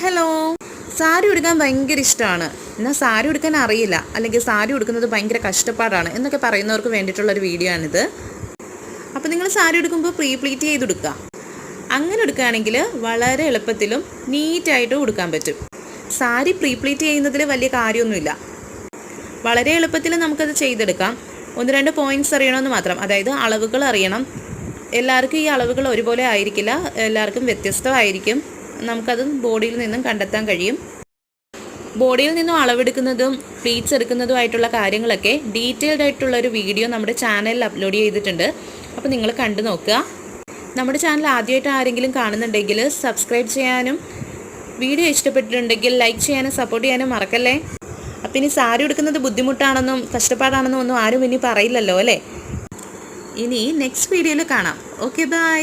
Hello, sari ഉടുക്കാൻ ഭയങ്കര ഇഷ്ടമാണ്. എന്നാൽ സാരി ഉടുക്കാൻ അറിയില്ല, അല്ലെങ്കിൽ സാരി ഉടുക്കുന്നത് ഭയങ്കര കഷ്ടപ്പാടാണ് എന്നൊക്കെ പറയുന്നവർക്ക് വേണ്ടിയിട്ടുള്ളൊരു വീഡിയോ ആണിത്. അപ്പോൾ നിങ്ങൾ സാരി ഉടുക്കുമ്പോൾ പ്ലീറ്റ് ചെയ്തെടുക്കുക. അങ്ങനെ എടുക്കുകയാണെങ്കിൽ വളരെ എളുപ്പത്തിലും നീറ്റായിട്ടും ഉടുക്കാൻ പറ്റും. സാരി പ്ലീറ്റ് ചെയ്യുന്നതിൽ വലിയ കാര്യമൊന്നുമില്ല, വളരെ എളുപ്പത്തിൽ നമുക്കത് ചെയ്തെടുക്കാം. 1-2 പോയിൻറ്റ്സ് അറിയണമെന്ന് മാത്രം. അതായത് അളവുകൾ അറിയണം. എല്ലാവർക്കും ഈ അളവുകൾ ഒരുപോലെ ആയിരിക്കില്ല, എല്ലാവർക്കും വ്യത്യസ്തമായിരിക്കും. നമുക്കത് ബോഡിയിൽ നിന്നും കണ്ടെത്താൻ കഴിയും. ബോഡിയിൽ നിന്നും അളവെടുക്കുന്നതും പ്ലീറ്റ്സ് എടുക്കുന്നതുമായിട്ടുള്ള കാര്യങ്ങളൊക്കെ ഡീറ്റെയിൽഡ് ആയിട്ടുള്ളൊരു വീഡിയോ നമ്മുടെ ചാനലിൽ അപ്ലോഡ് ചെയ്തിട്ടുണ്ട്. അപ്പോൾ നിങ്ങൾ കണ്ടു നോക്കുക. നമ്മുടെ ചാനൽ ആദ്യമായിട്ട് ആരെങ്കിലും കാണുന്നുണ്ടെങ്കിൽ സബ്സ്ക്രൈബ് ചെയ്യാനും വീഡിയോ ഇഷ്ടപ്പെട്ടിട്ടുണ്ടെങ്കിൽ ലൈക്ക് ചെയ്യാനും സപ്പോർട്ട് ചെയ്യാനും മറക്കല്ലേ. അപ്പം ഇനി സാരി ഉടുക്കുന്നത് ബുദ്ധിമുട്ടാണെന്നും കഷ്ടപ്പാടാണെന്നും ഒന്നും ആരും ഇനി പറയില്ലല്ലോ അല്ലേ. ഇനി നെക്സ്റ്റ് വീഡിയോയിൽ കാണാം. Okay, by.